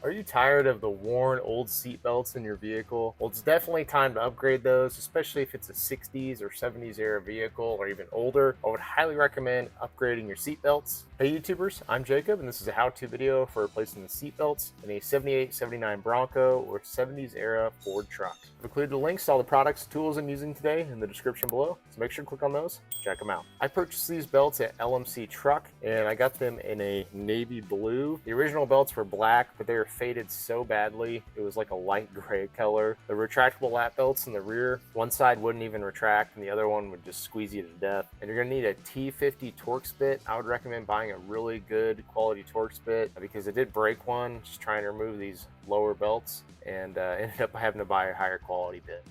Are you tired of the worn old seat belts in your vehicle? Well, it's definitely time to upgrade those, especially if it's a 60s or 70s era vehicle or even older. I would highly recommend upgrading your seat belts. Hey YouTubers, I'm Jacob and this is a how-to video for replacing the seat belts in a 78, 79 Bronco or 70s era Ford truck. I've included the links to all the products and tools I'm using today in the description below, so make sure to click on those, check them out. I purchased these belts at LMC Truck and I got them in a navy blue. The original belts were black, but they were faded so badly it was like a light gray color. The retractable lap belts in the rear, one side wouldn't even retract and the other one would just squeeze you to death. And you're gonna need a T50 Torx bit. I would recommend buying a really good quality Torx bit because I did break one just trying to remove these lower belts and ended up having to buy a higher quality bit.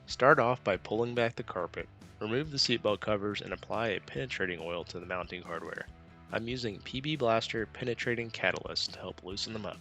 Start off by pulling back the carpet. Remove the seatbelt covers and apply a penetrating oil to the mounting hardware. I'm using PB Blaster Penetrating Catalyst to help loosen them up.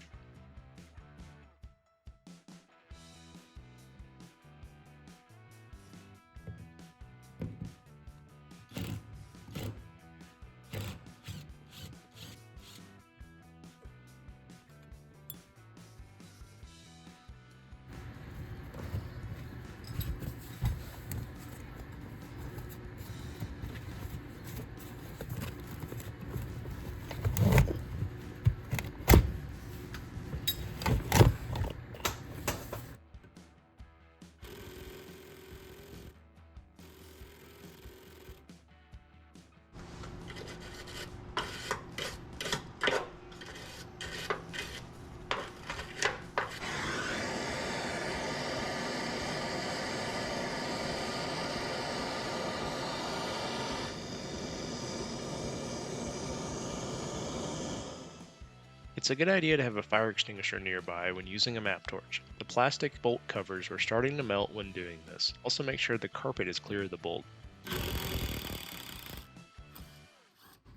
It's a good idea to have a fire extinguisher nearby when using a map torch. The plastic bolt covers were starting to melt when doing this. Also make sure the carpet is clear of the bolt.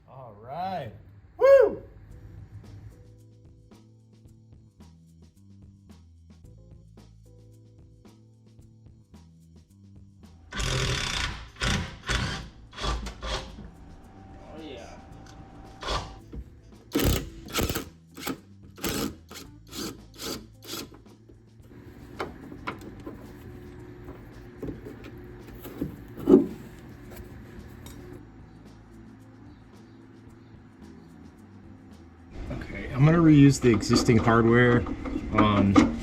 All right. Woo! Oh yeah. Okay, I'm going to reuse the existing hardware on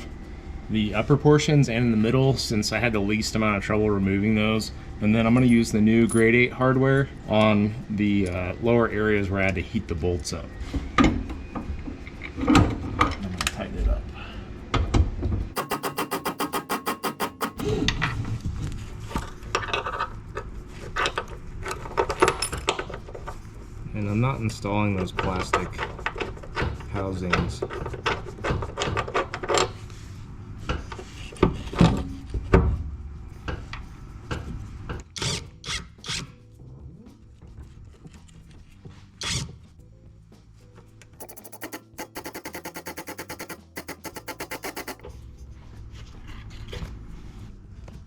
the upper portions and in the middle since I had the least amount of trouble removing those. And then I'm going to use the new grade 8 hardware on the lower areas where I had to heat the bolts up. I'm going to tighten it up. And I'm not installing those plastic housings.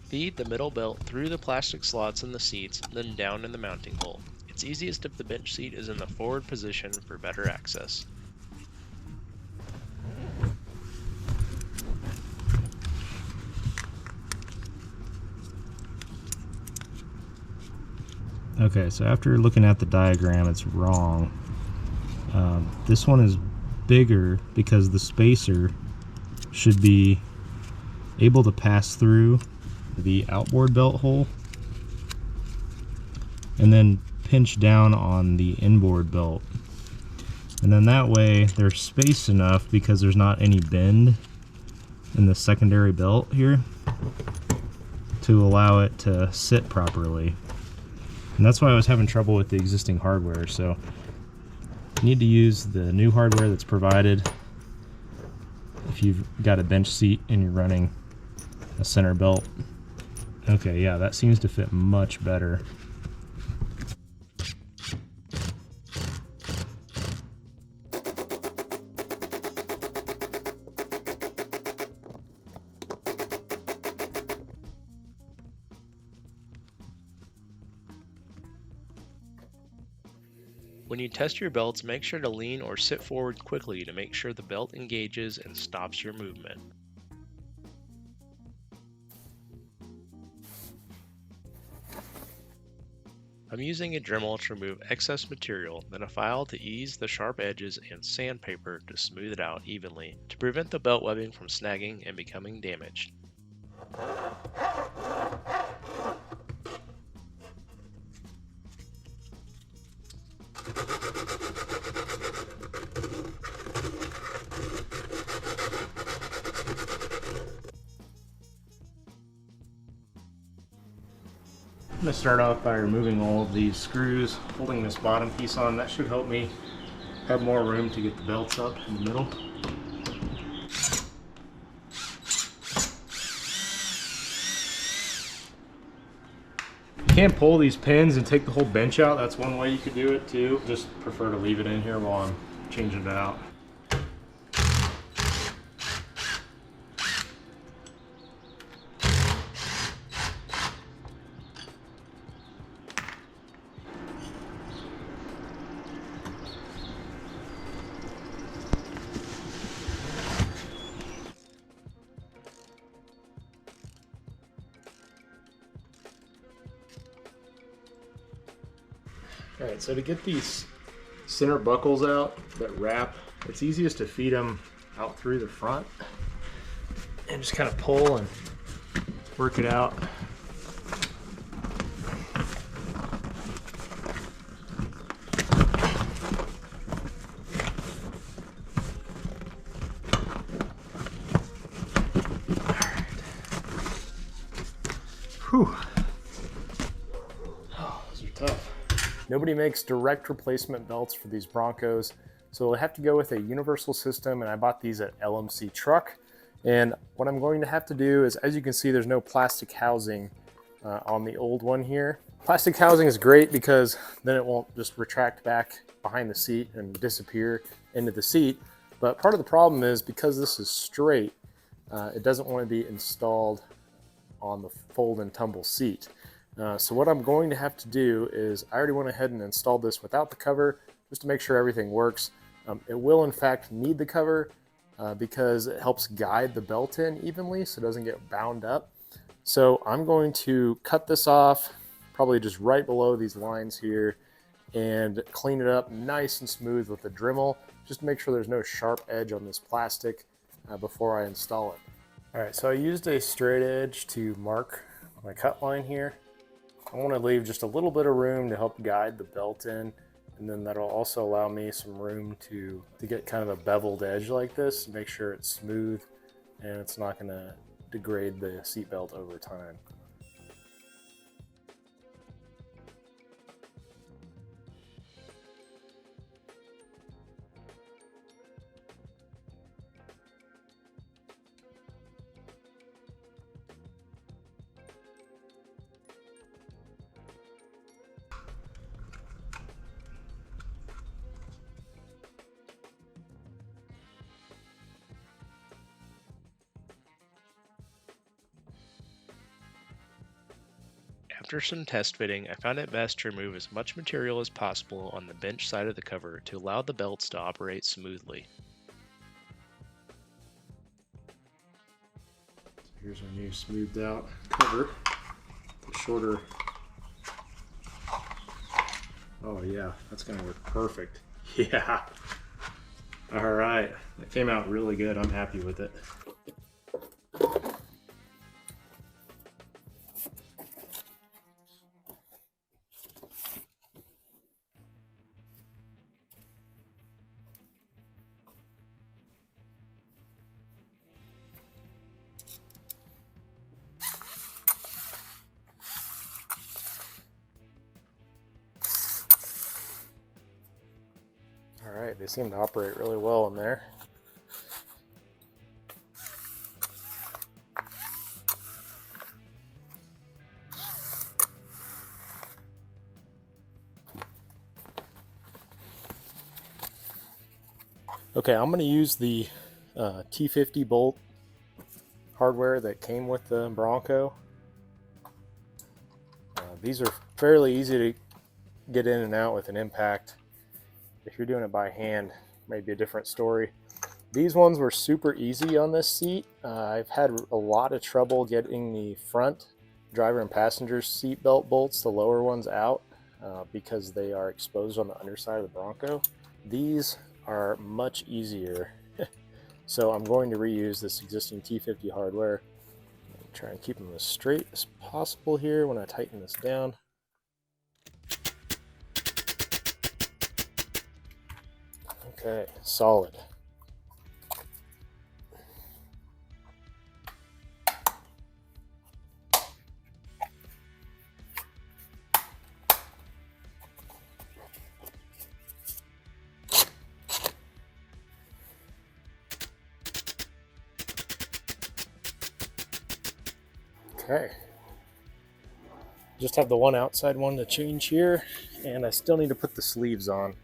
Feed the middle belt through the plastic slots in the seats, then down in the mounting hole. It's easiest if the bench seat is in the forward position for better access. Okay, so after looking at the diagram, it's wrong. This one is bigger because the spacer should be able to pass through the outboard belt hole and then pinch down on the inboard belt. And then that way there's space enough because there's not any bend in the secondary belt here to allow it to sit properly. And that's why I was having trouble with the existing hardware. So you need to use the new hardware that's provided if you've got a bench seat and you're running a center belt. Okay, yeah, that seems to fit much better. When you test your belts, make sure to lean or sit forward quickly to make sure the belt engages and stops your movement. I'm using a Dremel to remove excess material, then a file to ease the sharp edges and sandpaper to smooth it out evenly to prevent the belt webbing from snagging and becoming damaged. I'm going to start off by removing all of these screws, holding this bottom piece on. That should help me have more room to get the belts up in the middle. You can't pull these pins and take the whole bench out. That's one way you could do it too. Just prefer to leave it in here while I'm changing it out. Alright, so to get these center buckles out that wrap, it's easiest to feed them out through the front and just kind of pull and work it out. Whew. Oh, those are tough. Nobody makes direct replacement belts for these Broncos, so we'll have to go with a universal system, and I bought these at LMC Truck. And what I'm going to have to do is, as you can see, there's no plastic housing on the old one here. Plastic housing is great because then it won't just retract back behind the seat and disappear into the seat. But part of the problem is because this is straight, it doesn't want to be installed on the fold and tumble seat. So what I'm going to have to do is, I already went ahead and installed this without the cover just to make sure everything works. It will in fact need the cover because it helps guide the belt in evenly so it doesn't get bound up. So I'm going to cut this off probably just right below these lines here and clean it up nice and smooth with a Dremel just to make sure there's no sharp edge on this plastic before I install it. All right, so I used a straight edge to mark my cut line here. I want to leave just a little bit of room to help guide the belt in, and then that'll also allow me some room to get kind of a beveled edge like this, make sure it's smooth and it's not going to degrade the seat belt over time. After some test fitting, I found it best to remove as much material as possible on the bench side of the cover to allow the belts to operate smoothly. So here's our new smoothed out cover. The shorter. Oh yeah, that's gonna work perfect. Yeah. All right, that came out really good. I'm happy with it. All right, they seem to operate really well in there. Okay, I'm going to use the T50 bolt hardware that came with the Bronco. These are fairly easy to get in and out with an impact. If you're doing it by hand, maybe a different story. These ones were super easy on this seat. I've had a lot of trouble getting the front driver and passenger seat belt bolts, the lower ones, out because they are exposed on the underside of the Bronco. These are much easier. So I'm going to reuse this existing T50 hardware. Try and keep them as straight as possible here when I tighten this down. Okay, solid. Okay, just have the one outside one to change here, and I still need to put the sleeves on.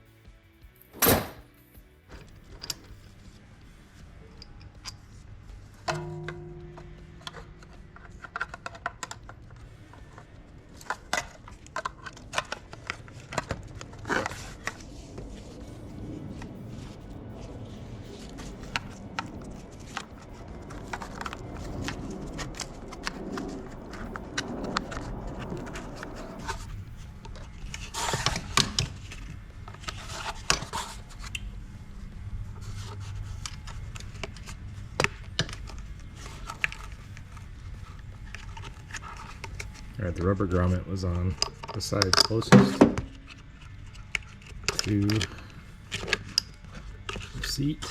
All right, the rubber grommet was on the side closest to the seat.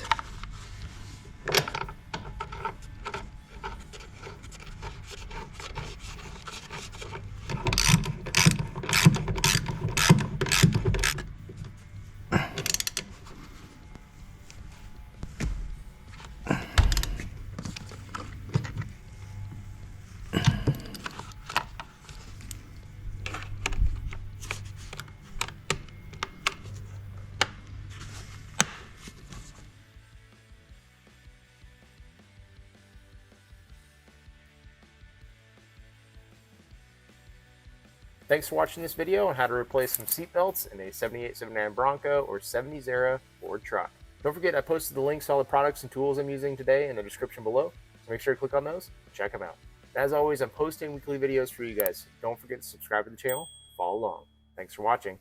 Thanks for watching this video on how to replace some seat belts in a 78, 79 Bronco or 70s era Ford truck. Don't forget, I posted the links to all the products and tools I'm using today in the description below, so make sure to click on those and check them out. As always, I'm posting weekly videos for you guys. Don't forget to subscribe to the channel, follow along. Thanks for watching.